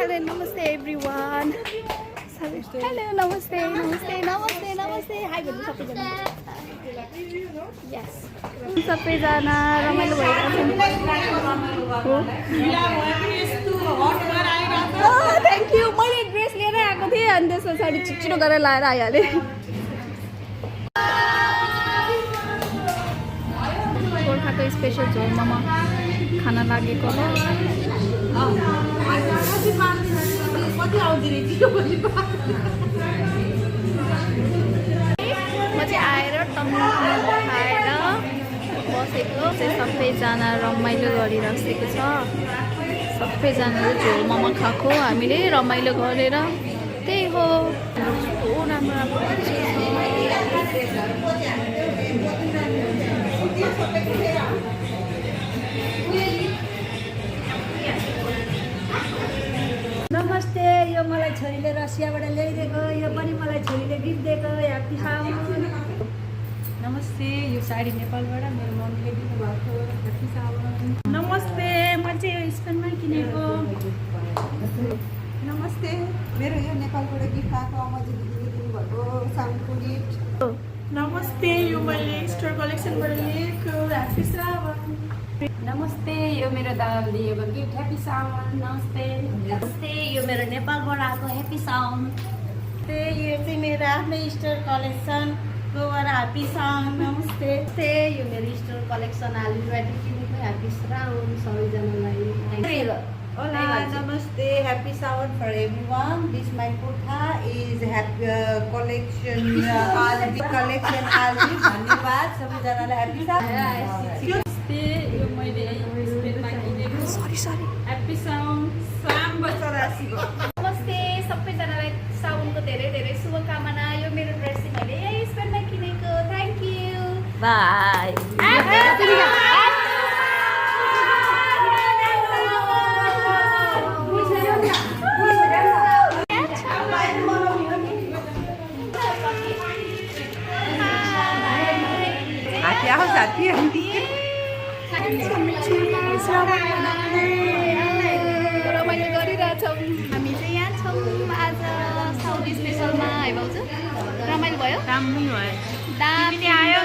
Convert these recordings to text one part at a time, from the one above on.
Hello, namaste everyone. Hello, namaste, namaste, namaste, namaste. Hi भन्नु सबैजना. Yes. सबैजना रमाइलो भइरहेको छ. Thank you. मैले ड्रेस लिएर आएको थिएँ अनि त्यस पछाडि छिटो गरेर लाएर आइहालेँ. गोर्खाको स्पेशल झोल मोमो खान लागेको हो. म चाहिँ आएर टम्मी खाएर बसेको चाहिँ सबैजना रमाइलो गरिरहेको छ. सबैजनाले झोल मोमो खाएको हामीले रमाइलो गरेर त्यही हो. कस्तो राम्रो राम्रो नमस्ते. यो मलाई छोरीले रसियाबाट ल्याइदिएको, यो पनि मलाई छोरीले गिफ्ट दिएको. ह्याप्पी साउन. नमस्ते. यो साडी नेपालबाट मेरो मम्मीले दिनुभएको. ह्याप्पी साउन. नमस्ते. म चाहिँ यो स्पेनमा किनेको. नमस्ते. मेरो यो नेपालबाट गिफ्ट आएको अमजी दिदीले दिनुभएको साउन्डको गिफ्ट. नमस्ते. यो मैले स्टोर कलेक्सनबाट लिएको. ह्याप्पी साउन. नमस्ते. यो मेरो दादाले दिएको गिफ्ट. ह्याप्पी साउन. नमस्ते. नमस्ते. यो मेरो नेपालबाट आएको. ह्याप्पी साउन. नमस्ते. यो चाहिँ मेरो आफ्नै स्टोर कलेक्सनकोबाट ह्याप्पी साउन. नमस्ते. यो मेरो स्टोर कलेक्सन आलुबाट किनेको. ह्याप्पी साउन सबैजनालाई. Hola, namaste. Happy Sawan for everyone. This my kurta is happy collection. Aldi collection Aldi. धन्यवाद सबैजनालाई. Happy Sawan. यो मैले स्पेनमा किनेको. सरी ह्याप्पी साउन. साम बचरासीको. नमस्ते सबैजनालाई साउनको धेरै धेरै शुभकामना. यो मेरो ड्रेस चाहिँ मैले यही स्पेनमा किनेको. Thank you. बाई. रमाइलो गरिरहेछौँ. हामी चाहिँ यहाँ छौँ आज साउथ स्पेसलमा. है भाउजू रमाइलो भयो. राम्रो भयो. दामी आयो.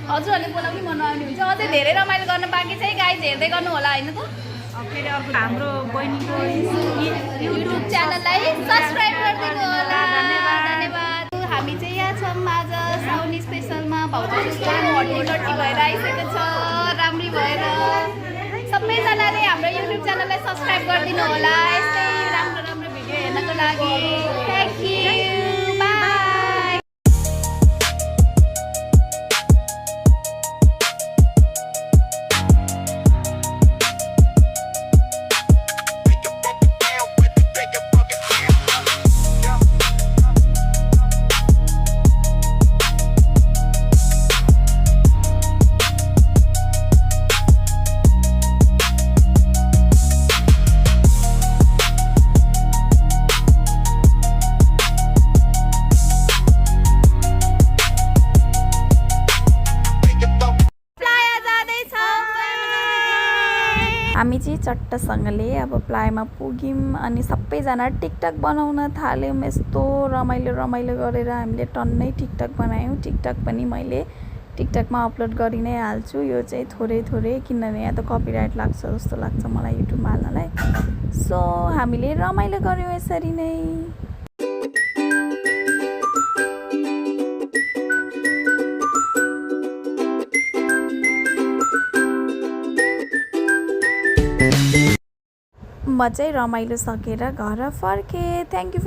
हजुरहरूले बोलाउने मन आउने हुन्छ. अझै धेरै रमाइलो गर्न बाँकी चाहिँ गाइज हेर्दै गर्नु होला होइन त. हाम्रो बहिनीको युट्युब च्यानललाई सब्सक्राइब गरिदिनु होला. धन्यवाद. हामी चाहिँ यहाँ छौँ आज साउन स्पेसलमा. भाउजूको हड्डी भएर आइसकेको छ. राम्री भएर सबैजनाले हाम्रो युट्युब च्यानललाई सब्सक्राइब गरिदिनु होला. यस्तै राम्रो राम्रो भिडियो हेर्नको लागि. Thank you. हामी चाहिँ चट्टसँगले अब प्लायमा पुग्यौँ अनि सबैजना टिकटक बनाउन थाल्यौँ. यस्तो रमाइलो रमाइलो गरेर हामीले टन्नै टिकटक बनायौँ. टिकटक पनि मैले टिकटकमा अपलोड गरि नै हाल्छु. यो चाहिँ थोरै थोरै किनभने यहाँ त कपिराइट लाग्छ जस्तो लाग्छ मलाई युट्युबमा हाल्नलाई. सो हामीले रमाइलो गऱ्यौँ यसरी नै. म चाहिँ रमाइलो सकेर घर फर्केँ. Thank you.